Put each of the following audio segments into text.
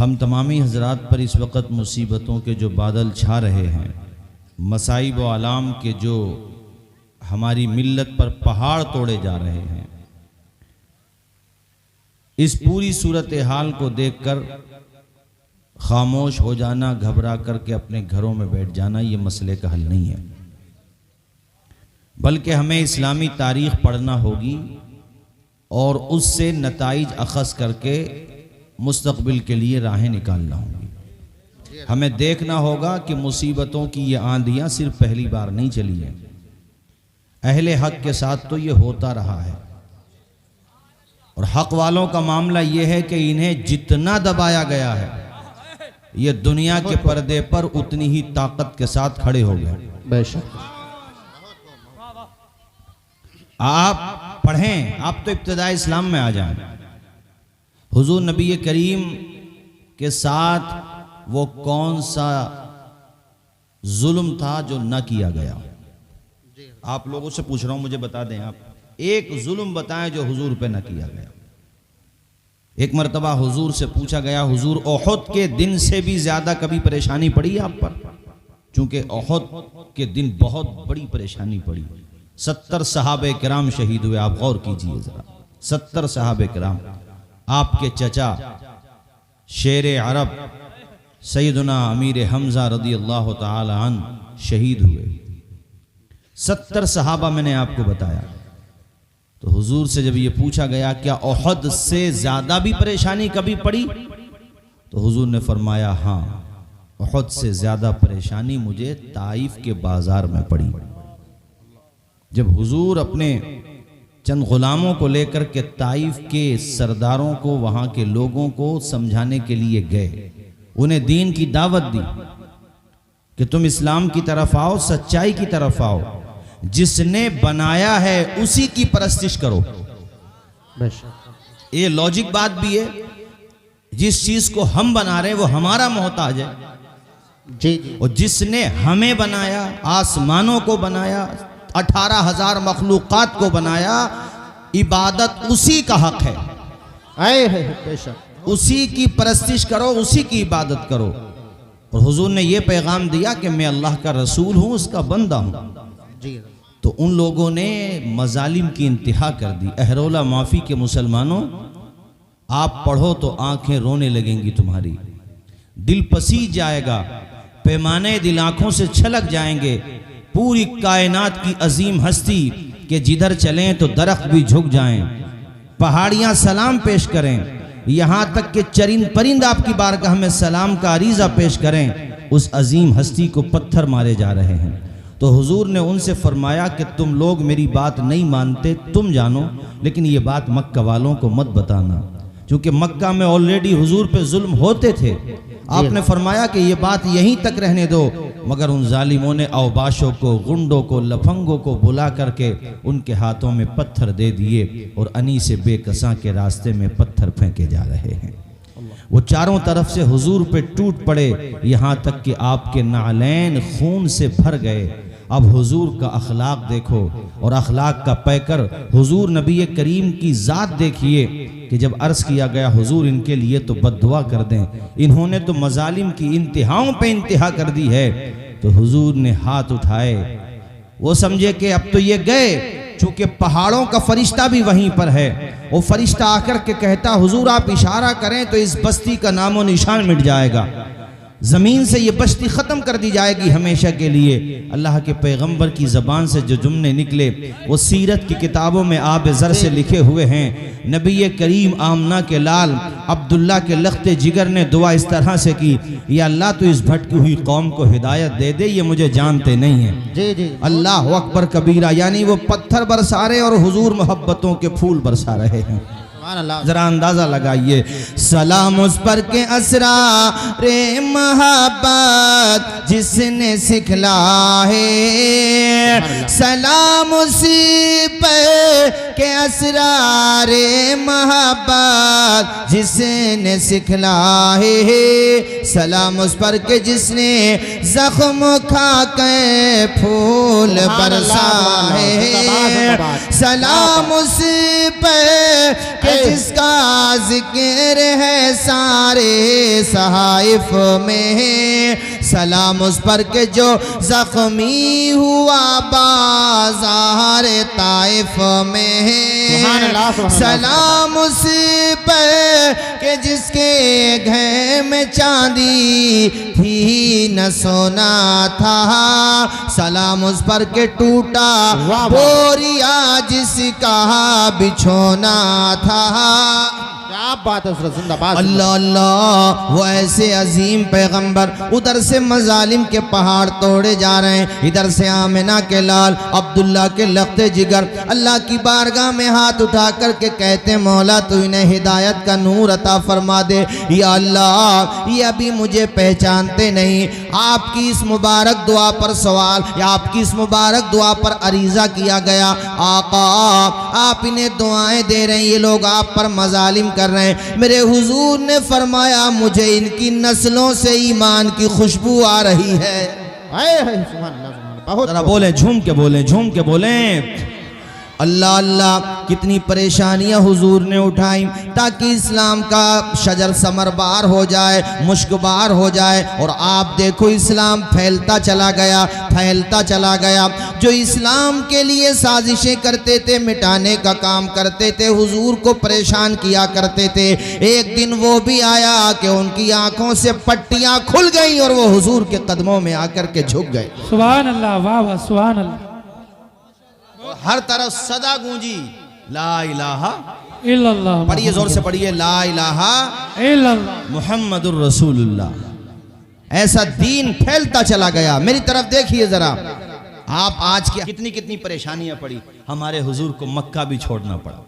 हम तमामी हजरात पर इस वक्त मुसीबतों के जो बादल छा रहे हैं, मसाइब व आलाम के जो हमारी मिल्लत पर पहाड़ तोड़े जा रहे हैं, इस पूरी सूरत हाल को देखकर खामोश हो जाना, घबरा करके अपने घरों में बैठ जाना, ये मसले का हल नहीं है। बल्कि हमें इस्लामी तारीख़ पढ़ना होगी और उससे नताइज अखज़ करके मुस्तक़बिल के लिए राहें निकालना होंगी। हमें देखना होगा कि मुसीबतों की ये आंधियाँ सिर्फ पहली बार नहीं चली हैं। अहले हक़ के साथ तो ये होता रहा है और हक़ वालों का मामला ये है कि इन्हें जितना दबाया गया है, ये दुनिया के पर्दे पर उतनी ही ताकत के साथ खड़े हो गए। बेशक आप पढ़ें, आप तो इब्तिदाई इस्लाम में आ जाएं। हुजूर नबी करीम के साथ वो कौन सा जुल्म था जो न किया गया? आप लोगों से पूछ रहा हूं, मुझे बता दें, आप एक जुल्म बताएं जो हुजूर पे न किया गया। एक मर्तबा हुजूर से पूछा गया, हुजूर ओहद के दिन से भी ज्यादा कभी परेशानी पड़ी आप पर? चूंकि ओहद के दिन बहुत बड़ी परेशानी पड़ी। 70 सहाबे किराम शहीद हुए। आप गौर कीजिए जरा, 70 सहाबे किराम। आपके चचा शेर अरब सैयदना अमीर हमजा रदी अल्लाह ताला अन्हु शहीद हुए। 70 सहाबा मैंने आपको बताया। तो हुजूर से जब ये पूछा गया क्या ओहद से ज्यादा भी परेशानी कभी पड़ी, तो हुजूर ने फरमाया हाँ, ओहद से ज्यादा परेशानी मुझे ताइफ के बाजार में पड़ी। जब हुजूर अपने चंद गुलामों को लेकर के ताइफ के सरदारों को, वहां के लोगों को समझाने के लिए गए, उन्हें दीन की दावत दी कि तुम इस्लाम की तरफ आओ, सच्चाई की तरफ आओ, जिसने बनाया है उसी की परस्तिश करो। ये लॉजिक बात भी है, जिस चीज को हम बना रहे हैं वो हमारा मोहताज है जी। और जिसने हमें बनाया, आसमानों को बनाया, 18,000 मखलूक़ात को बनाया, इबादत उसी का हक है। बेशक उसी की परस्तिश करो, उसी की इबादत करो। और हुजूर ने यह पैगाम दिया कि मैं अल्लाह का रसूल हूं, उसका बंदा हूं जी। तो उन लोगों ने मजालिम की इंतहा कर दी। अहरोला माफी के मुसलमानों, आप पढ़ो तो आंखें रोने लगेंगी तुम्हारी, दिल पसीज जाएगा, पैमाने दिल आंखों से छलक जाएंगे। पूरी कायनात की अजीम हस्ती के जिधर चलें तो दरख्त भी झुक जाएं, पहाड़ियां सलाम पेश करें, यहां तक कि चरिंद परिंद आपकी बारगाह में सलाम का अरीजा पेश करें। उस अजीम हस्ती को पत्थर मारे जा रहे हैं। तो हुजूर ने उनसे फरमाया कि तुम लोग मेरी बात नहीं मानते, तुम जानो, लेकिन ये बात मक्का वालों को मत बताना, क्योंकि मक्का में ऑलरेडी हुजूर पे जुल्म होते थे। आपने फरमाया कि ये बात यहीं तक रहने दो, मगर उन जालिमों ने अवबाशों को, गुंडों को, लफंगों को बुला करके उनके हाथों में पत्थर दे दिए और अनी से बेकसा के रास्ते में पत्थर फेंके जा रहे हैं। वो चारों तरफ से हुजूर पे टूट पड़े, यहाँ तक कि आपके नालैन खून से भर गए। अब हुजूर का अखलाक देखो और अखलाक का पैकर हुजूर नबी करीम की ज़ात देखिए कि जब अर्ज़ किया गया हुजूर इनके लिए तो बद्दुआ कर दें, इन्होंने तो मजालिम की इंतहाओं पे इंतहा कर दी है, तो हुजूर ने हाथ उठाए। वो समझे कि अब तो ये गए, चूंकि पहाड़ों का फरिश्ता भी वहीं पर है। वो फरिश्ता आकर के कहता, हुजूर आप इशारा करें तो इस बस्ती का नामो निशान मिट जाएगा, ज़मीन से ये बस्ती ख़त्म कर दी जाएगी हमेशा के लिए। अल्लाह के पैगंबर की ज़बान से जो जुमले निकले वो सीरत की किताबों में आब ज़र से लिखे हुए हैं। नबी करीम आमना के लाल अब्दुल्ला के लख्ते जिगर ने दुआ इस तरह से की, या अल्लाह तो इस भटकी हुई कौम को हिदायत दे दे, ये मुझे जानते नहीं हैं। जी जी। अल्लाह अकबर कबीरा, यानी वो पत्थर बरसा रहे और हुजूर मोहब्बतों के फूल बरसा रहे हैं। जरा अंदाजा लगाइए। सलाम उस पर के असरा रे मोहब्बत जिसने सिखला है, सलाम उसी पर के असरा रे मोहब्बत जिसने सिखला है, सलाम उस पर के जिसने जख्म खा के फूल बरसा है, सलाम उसी पर जिसका जिक्र है सारे सहाइफ में, सलाम उस पर के जो जख्मी हुआ बाजार ताइफ में, सलाम उस पर के जिसके घर में चांदी थी न सोना था, सलाम उस पर के टूटा बोरिया जिसका बिछोना था। क्या बात है जिंदाबाद। अल्लाह अल्लाह, वो ऐसे अजीम पैगंबर, उधर से मजालिम के पहाड़ तोड़े जा रहे हैं, इधर से आमिना के लाल अब्दुल्ला के लख्ते जिगर अल्लाह की बारगाह में हाथ उठा कर के कहते मौला तू इन्हें हिदायत का नूर अता फरमा दे। या अल्लाह, ये अभी मुझे पहचानते नहीं, आपकी इस मुबारक दुआ पर सवाल या आपकी इस मुबारक दुआ पर अरीजा किया गया। आका, आप इन्हें दुआएं दे रहे हैं, ये लोग आप पर मजालिम कर रहे हैं। मेरे हुजूर ने फरमाया मुझे इनकी नस्लों से ईमान की खुशबू आ रही है। बहुत जरा बोले, झूम के बोले, झूम के बोले। अल्लाह अल्लाह, कितनी परेशानियां हुजूर ने उठाई ताकि इस्लाम का शजर समरबार हो जाए, मुश्कबार हो जाए। और आप देखो इस्लाम फैलता चला गया, फैलता चला गया। जो इस्लाम के लिए साजिशें करते थे, मिटाने का काम करते थे, हुजूर को परेशान किया करते थे, एक दिन वो भी आया कि उनकी आंखों से पट्टियां खुल गई और वो हुजूर के कदमों में आकर के झुक गए। सुभान अल्लाह, वाह वाह, सुभान अल्लाह। हर तरफ सदा गूंजी ला इलाहा इल्लल्लाह, पढ़िए, जोर से पढ़िए, ला इलाहा इल्लल्लाह मुहम्मदुर रसूलुल्लाह। ऐसा दीन फैलता चला गया। मेरी तरफ देखिए जरा, आप आज की कितनी कितनी परेशानियां पड़ी। हमारे हुजूर को मक्का भी छोड़ना पड़ा।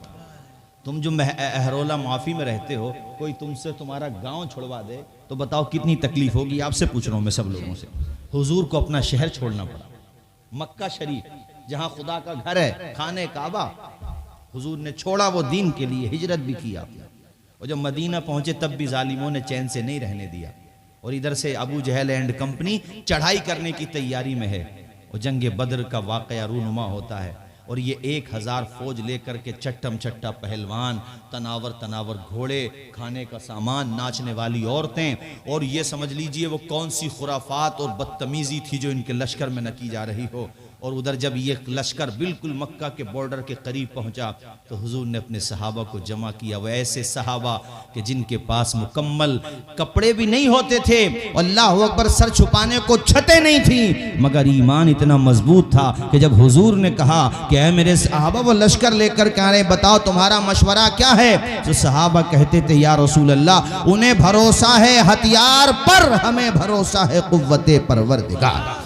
तुम जो अहरोला माफी में रहते हो, कोई तुमसे तुम्हारा गांव छुड़वा दे तो बताओ कितनी तकलीफ होगी। आपसे पूछ रहा हूं मैं, सब लोगों से। हुजूर को अपना शहर छोड़ना पड़ा, मक्का शरीफ जहां खुदा का घर है, खाने काबा, हुजूर ने छोड़ा वो दीन के लिए, हिजरत भी की आपने। और जब मदीना पहुंचे तब भी जालिमों ने चैन से नहीं रहने दिया। और इधर से अबू जहल एंड कंपनी चढ़ाई करने की तैयारी में है। और जंग बदर का वाकया रूनुमा होता है और ये 1000 फौज लेकर के चट्टम चट्टा पहलवान, तनावर तनावर घोड़े, खाने का सामान, नाचने वाली औरतें, और ये समझ लीजिए वो कौन सी खुराफात और बदतमीजी थी जो इनके लश्कर में न की जा रही हो। और उधर जब ये लश्कर बिल्कुल मक्का के बॉर्डर के करीब पहुंचा तो हुजूर ने अपने सहाबा को जमा किया। वो ऐसे सहाबा कि जिनके पास मुकम्मल कपड़े भी नहीं होते थे, अल्लाह अकबर, सर छुपाने को छतें नहीं थी, मगर ईमान इतना मजबूत था कि जब हुजूर ने कहा कि ऐ मेरे सहाबा, वो लश्कर लेकर के आ रहे, बताओ तुम्हारा मशवरा क्या है। तो सहाबा कहते थे या रसूल अल्लाह, उन्हें भरोसा है हथियार पर, हमें भरोसा है कुव्वते परवरदिगार।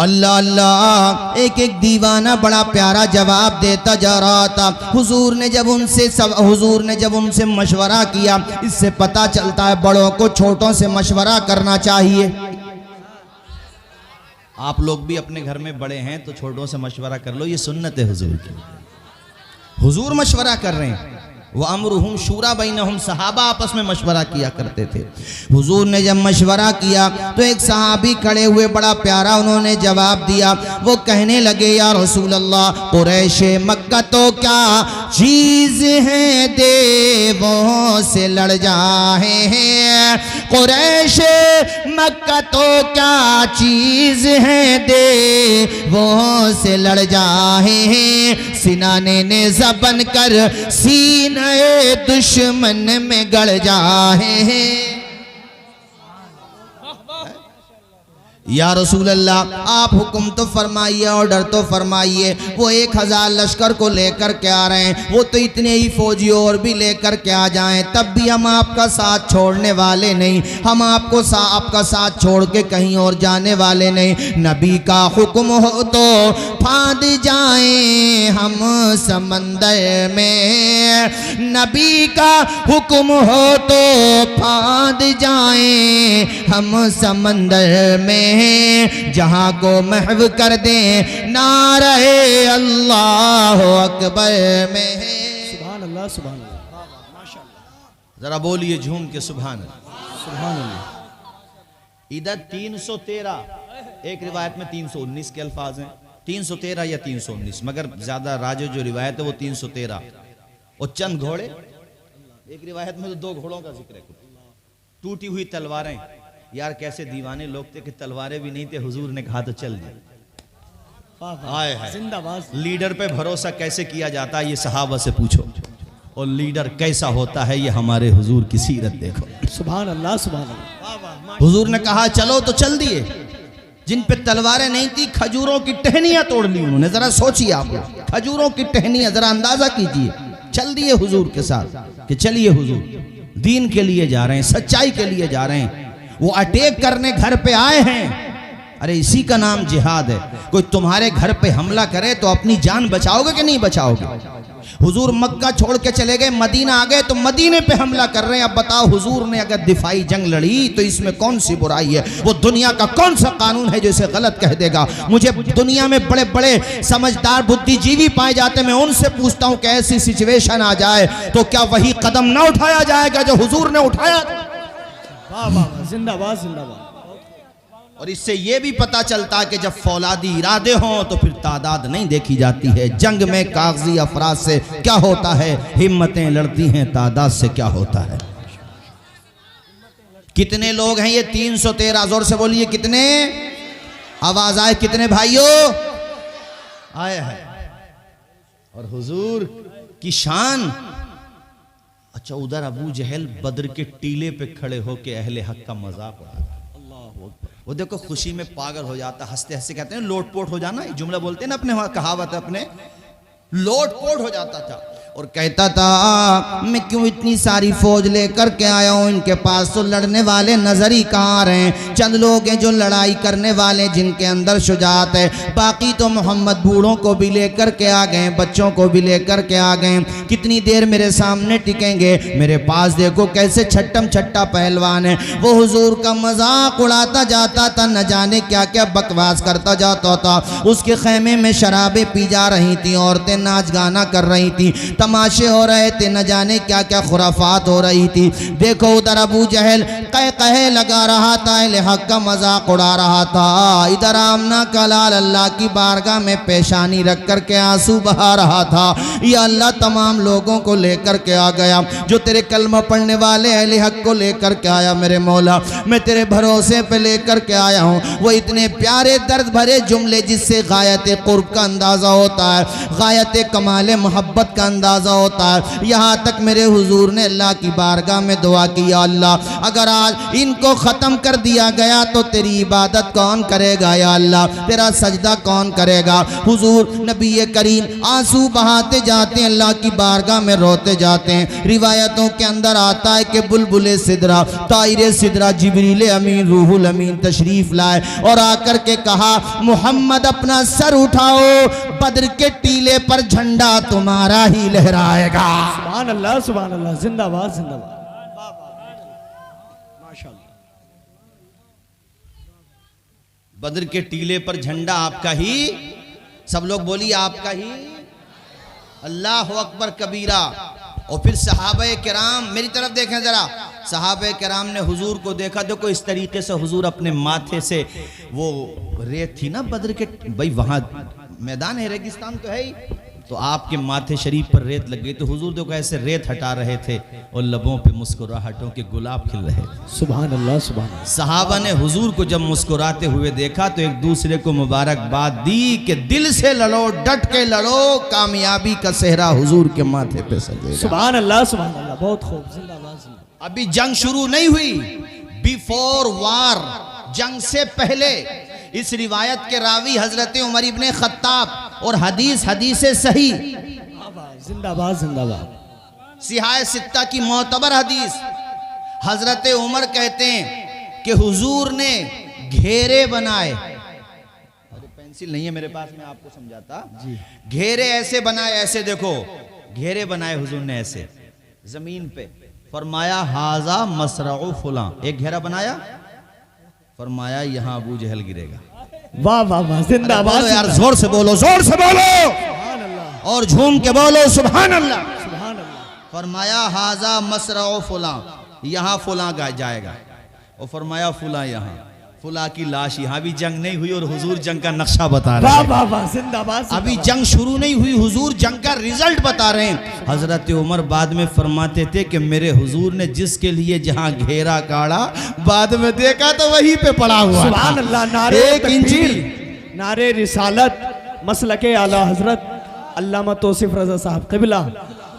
अल्लाह अल्लाह, एक एक दीवाना बड़ा प्यारा जवाब देता जा रहा था। हुजूर ने जब उनसे मशवरा किया, इससे पता चलता है बड़ों को छोटों से मशवरा करना चाहिए। आप लोग भी अपने घर में बड़े हैं तो छोटों से मशवरा कर लो, ये सुन्नत है हुजूर की। हुजूर मशवरा कर रहे हैं, वह अमरुहुम शूरा बैनहुम, सहाबा आपस में मशवरा किया करते थे। हुजूर ने जब मशवरा किया तो एक सहाबी खड़े हुए, बड़ा प्यारा उन्होंने जवाब दिया। वो कहने लगे या रसूल अल्लाह, कुरैश मक्का तो क्या चीज है, देवों से लड़ जाए हैं। कुरैश मक्का तो क्या चीज है, देवों से लड़ जाए हैं। सिनाने ने जबन कर सीना दुश्मन में गड़ जाए हैं। या रसूल अल्लाह, आप हुक्म तो फरमाइए, ऑर्डर तो फरमाइए। वो 1000 लश्कर को लेकर के आ रहे हैं, वो तो इतने ही फौजी और भी लेकर के आ जाएं, तब भी हम आपका साथ छोड़ने वाले नहीं। हम आपका साथ छोड़ के कहीं और जाने वाले नहीं। नबी का हुक्म हो तो फांद जाएं हम समंदर में, नबी का हुक्म हो तो फांद जाएं हम समंदर में, जहां को महव कर दे नारे अल्लाह अकबर में। सुभान अल्लाह, सुभान अल्लाह, माशाअल्लाह। जरा बोलिए झूम के सुभान अल्लाह, सुभान अल्लाह। इधर 313, एक रिवायत में 319 के अल्फाज हैं, 313 या 319, मगर ज्यादा राजो जो रिवायत है वो 313। और चंद घोड़े, एक रिवायत में तो 2 घोड़ों का जिक्र है। टूटी हुई तलवारें, यार कैसे दीवाने लोग थे कि तलवारें भी नहीं थे, हुजूर ने कहा तो चल दिया। वाह वाह, आए है जिंदाबाद। लीडर पे भरोसा कैसे किया जाता है ये सहाबा से पूछो, और लीडर कैसा होता है ये हमारे हुजूर की सीरत देखो। सुभान अल्लाह, सुभान अल्लाह। वाह वाह, हुजूर ने कहा चलो तो चल दिए। जिन पे तलवारें नहीं थी खजूरों की टहनियां तोड़ ली उन्होंने। जरा सोचिए आप, खजूरों की टहनियां, जरा अंदाजा कीजिए। चल दिए हुजूर के साथ कि चलिए हुजूर दीन के लिए जा रहे हैं, सच्चाई के लिए जा रहे हैं। वो अटैक करने घर पे आए हैं। अरे इसी का नाम जिहाद है। कोई तुम्हारे घर पे हमला करे तो अपनी जान बचाओगे कि नहीं बचाओगे? हुजूर मक्का छोड़ के चले गए, मदीना आ गए तो मदीने पे हमला कर रहे हैं। अब बताओ हुजूर ने अगर दिफाई जंग लड़ी तो इसमें कौन सी बुराई है? वो दुनिया का कौन सा कानून है जो इसे गलत कह देगा? मुझे दुनिया में बड़े बड़े समझदार बुद्धिजीवी पाए जाते हैं, मैं उनसे पूछता हूं कि ऐसी सिचुएशन आ जाए तो क्या वही कदम ना उठाया जाएगा जो हुजूर ने उठाया? वाह वाह, जिंदाबाद जिंदाबाद। और इससे यह भी पता चलता है कि जब फौलादी इरादे हों तो फिर तादाद नहीं देखी जाती है। जंग में कागजी अफराद से क्या होता है, हिम्मतें लड़ती हैं, तादाद से क्या होता है। कितने लोग हैं ये 313? जोर से बोलिए कितने, आवाज आए कितने भाइयों आए हैं। और हुजूर की शान। अच्छा उधर अबू जहल बद्र के टीले पे खड़े होके अहले हक का मजाक उड़ा। वो देखो खुशी में पागल हो जाता, हंसते हंसते कहते हैं लोटपोट हो जाना, ये जुमला बोलते हैं ना अपने वहां, कहावत है अपने, लोटपोट हो जाता था और कहता था मैं क्यों इतनी सारी फौज लेकर के आया हूं, इनके पास तो लड़ने वाले नजर ही कहाँ आ रहे हैं। चंद लोग हैं जो लड़ाई करने वाले, जिनके अंदर शुजात है, बाकी तो मोहम्मद बूढ़ों को भी लेकर के आ गए, बच्चों को भी लेकर के आ गए। कितनी देर मेरे सामने टिकेंगे? मेरे पास देखो कैसे छट्टम छट्टा पहलवान है। वो हुजूर का मजाक उड़ाता जाता था, न जाने क्या क्या बकवास करता जाता था। उसके खेमे में शराबें पी जा रही थी, औरतें नाच गाना कर रही थी, तमाशे हो रहे थे, न जाने क्या क्या खुराफात हो रही थी। देखो उधर अबू जहल कहे लगा रहा था, अहले हक का मजाक उड़ा रहा था। इधर आमना का लाल अल्लाह की बारगाह में पेशानी रख कर के आंसू बहा रहा था। या अल्लाह तमाम लोगों को लेकर के आ गया जो तेरे कलमा पढ़ने वाले अहले हक को लेकर के आया। मेरे मौला मैं तेरे भरोसे पे लेकर के आया हूँ वो इतने प्यारे दर्द भरे जुमले जिससे गायत कुर्ब का अंदाज़ा होता है, गायत कमाल मोहब्बत का अंदाज़ा होता है। यहाँ तक मेरे हुजूर ने अल्लाह की बारगाह में दुआ की, या अल्लाह अगर आज इनको ख़त्म कर दिया गया तो तेरी इबादत कौन करेगा? या अल्लाह तेरा सजदा कौन करेगा? हुजूर नबी करीम आंसू बहाते जाते हैं, अल्लाह की बारगाह में रोते जाते हैं। रिवायतों के अंदर आता है कि बुलबुल सिदरा ताइर सिदरा जिब्रील अमीन रूहुल अमीन तशरीफ लाए और आकर के कहा मोहम्मद अपना सर उठाओ, बद्र के टीले पर झंडा तुम्हारा ही लहराएगा। सुभान अल्लाह, सुभान अल्लाह, जिंदाबाद जिंदाबाद। माशाअल्लाह। बद्र के टीले पर झंडा आपका ही, सब लोग बोलिए आपका ही। अल्लाह अकबर कबीरा। और फिर सहाबे किराम, मेरी तरफ देखें जरा, सहाबे किराम ने हुजूर को देखा, देखो इस तरीके से हुजूर अपने माथे से, वो रेत थी ना बद्र के, भाई वहां मैदान है, रेगिस्तान तो है ही, तो आपके माथे शरीफ पर रेत लग गई तो हुजूर देखो ऐसे रेत हटा रहे थे और लबों पे मुस्कुराहटों के गुलाब खिल रहे थे। सुभान अल्लाह, सुभान अल्लाह। सहाबा ने हुजूर को जब मुस्कुराते हुए देखा तो एक दूसरे को मुबारकबाद दी कि दिल से लड़ो, डट के लड़ो, कामयाबी का सेहरा हुजूर के माथे पे सजेगा। सुभान अल्लाह, सुभान अल्लाह, बहुत खूब, जिंदाबाद जिंदाबाद। अभी जंग शुरू नहीं हुई, बिफोर वार, जंग से पहले इस रिवायत के रावी हजरत उमर इब्ने खत्ताब और हदीस सही, जिंदाबाद जिंदाबाद। सिहाए सित्ता की मोतबर हदीस, हजरत उमर कहते हैं कि हुजूर ने घेरे बनाए, अरे पेंसिल नहीं है मेरे पास, मैं आपको समझाता जी। घेरे ऐसे बनाए, ऐसे देखो घेरे बनाए हुजूर ने ऐसे जमीन पे, फरमाया हाजा मसरउ फुला, एक घेरा बनाया, फरमाया यहाँ अबू जहल गिरेगा। वाह वाह वाह, जिंदाबाद यार, जोर से बोलो, जोर से बोलो, सुभान अल्लाह, और झूम के बोलो सुभान अल्लाह। सुभान अल्लाह। फरमाया हाजा मसरउ फुला, यहाँ फुला जाएगा, और फरमाया फुला यहाँ, फुला की लाश, यहाँ भी जंग नहीं हुई और हुजूर जंग का नक्शा बता रहे वाह हैं। वाह वाह, जिंदाबाद अभी जंग शुरू नहीं हुई, हुजूर जंग का रिजल्ट बता रहे हैं। हजरत उमर बाद में फरमाते थे कि मेरे हुजूर ने जिसके लिए जहां घेरा काढ़ा, बाद में देखा तो वहीं पे पड़ा हुआ सुभान था। अल्लाह। नारे एक इंच तकबीर, भी नारे रिसालत, मसलके आला हजरत अल्लामा तौसीफ रजा साहब क़िबला,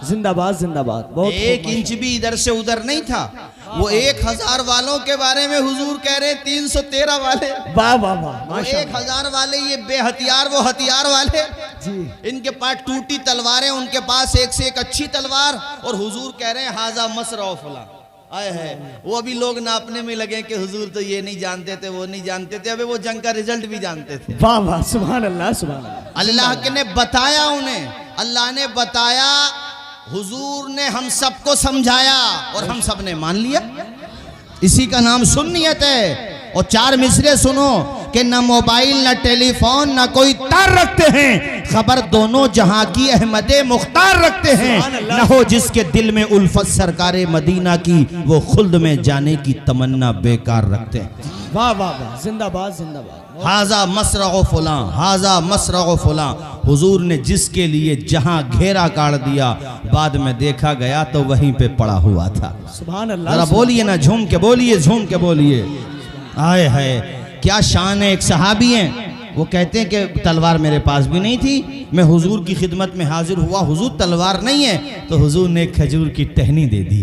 जिंदाबाद जिंदाबाद। बहुत एक इंच भी इधर से उधर नहीं था। वो 1000 वालों के बारे में हुजूर कह रहे 313 वाले, वाह वाह वाह, वो माशाअल्लाह 1000 वाले ये बेहथियार, वो हथियार वाले, जी। इनके पास टूटी तलवारें, उनके पास एक से एक अच्छी तलवार, और हुजूर कह रहे हैं हाजा मसरा फला आए है। वो अभी लोग नापने में लगे कि हुजूर तो ये नहीं जानते थे, वो नहीं जानते थे, अबे वो जंग का रिजल्ट भी जानते थे। वाह वाह, सुभान अल्लाह सुभान अल्लाह। अल्लाह के ने बताया उन्हें, अल्लाह ने बताया, हुजूर ने हम सबको समझाया और हम सब ने मान लिया। इसी का नाम सुन्नियत है। और 4 मिसरे सुनो कि न मोबाइल न टेलीफोन न कोई तार रखते हैं, खबर दोनों जहां की अहमदे मुख्तार रखते हैं। न हो जिसके दिल में उल्फत सरकारे मदीना की, वो खुल्द में जाने की तमन्ना बेकार रखते हैं। वाह वाह वाह, जिंदाबाद जिंदाबाद। हाजा मसरग़ फुलां, हाजा मसरग़ फुलां। हुजूर ने जिसके लिए जहां घेरा काट दिया, बाद में देखा गया तो वहीं पे पड़ा हुआ था। सुभान अल्लाह। जरा बोलिए ना, झूम के बोलिए, झूम के बोलिए। आए है क्या शान है। एक सहाबी हैं, वो कहते हैं कि तलवार मेरे पास भी नहीं थी, मैं हुजूर की खिदमत में हाजिर हुआ, हुजूर तलवार नहीं है, तो हुजूर ने एक खजूर की टहनी दे दी,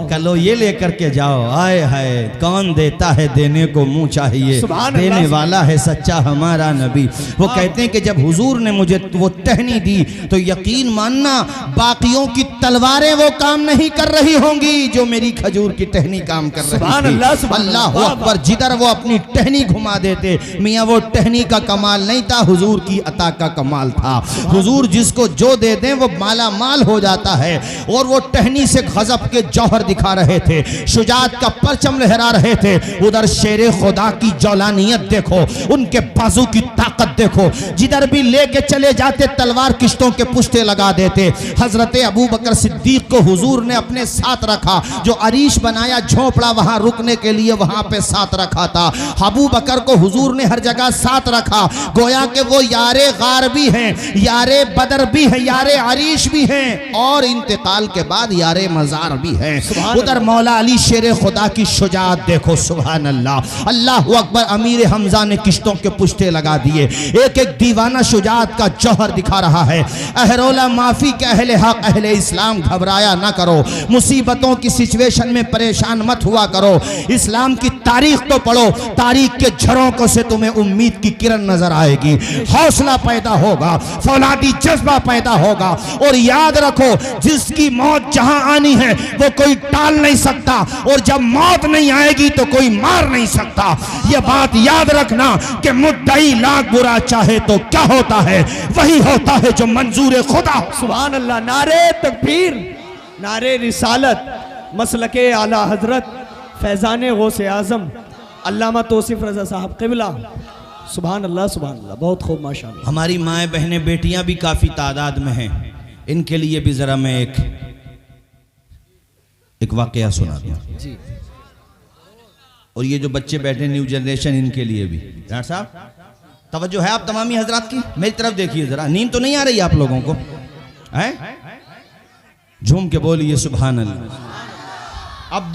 कलो ये लेकर के जाओ। आए है कौन देता है देने को मुंह चाहिए, देने वाला है सच्चा हमारा नबी। वो कहते हैं कि जब हुजूर ने मुझे वो टहनी दी तो यकीन मानना बाकियों की तलवारें वो काम नहीं कर रही होंगी जो मेरी खजूर की टहनी काम कर रही थी। अल्लाह अकबर। जिधर वो अपनी टहनी घुमा देते, मियाँ वो टहनी का कमाल नहीं था, हुजूर की अता का कमाल था। हुजूर जिसको जो दे दें वो माला माल हो जाता है। और वो टहनी से गजब के जौहर दिखा रहे थे, शुजात का परचम लहरा रहे थे। उधर शेरे खुदा की जौलानियत देखो, उनके बाजू की ताकत देखो, जिधर भी लेके चले जाते तलवार किश्तों के पुश्ते लगा देते। हजरत अबू बकर सिद्दीक को हुजूर ने अपने साथ रखा, जो अरीश बनाया झोपड़ा वहां रुकने के लिए, वहां पे साथ रखा था। अबू बकर को हुजूर ने हर जगह साथ रखा, गोया कि वो यारे गार भी हैं, यारे बदर भी है, यारे अरीश भी हैं, और इंतकाल के बाद यारे मजार भी है। उधर मौला अली शेरे खुदा की शुजात देखो, सुभान अल्लाह, अल्लाह अकबर। अमीर हमजा ने किश्तों के पुश्ते लगा दिए, एक एक दीवाना शुजात का जौहर दिखा रहा है। अहरोला माफी के अहले हक अहले इस्लाम, घबराया ना करो, मुसीबतों की सिचुएशन में परेशान मत हुआ करो। इस्लाम की तारीख तो पढ़ो, तारीख के झरोकों से तुम्हें उम्मीद की किरण नजर आएगी, हौसला पैदा होगा, फौलादी जज्बा पैदा होगा। और याद रखो, जिसकी मौत जहां आनी है वो कोई टाल नहीं सकता, और जब मौत नहीं आएगी तो कोई मार नहीं सकता। ये बात याद रखना कि मुद्दई लाख बुरा चाहे तो क्या होता है, वही होता है जो मंजूर खुदा हो। सुभान अल्लाह। नारे तकबीर, नारे रिसालत, मसलके आला हजरत फैजान गौसे आजम अल्लामा तौसीफ रजा साहब क़िबला, सुभान अल्लाह सुभान अल्लाह। बहुत खूब माशाअल्लाह। हमारी माएँ बहनें बेटियां भी काफी तादाद में हैं, इनके लिए भी जरा मैं एक वाकया सुना दूं जी। और ये जो बच्चे बैठे न्यू जनरेशन, इनके लिए भी। डॉक्टर साहब तवज्जो है आप तमामी हजरात की, मेरी तरफ देखिए जरा। नींद तो नहीं आ रही आप लोगों को? हैं? झूम के बोलिए सुभान अल्लाह। अब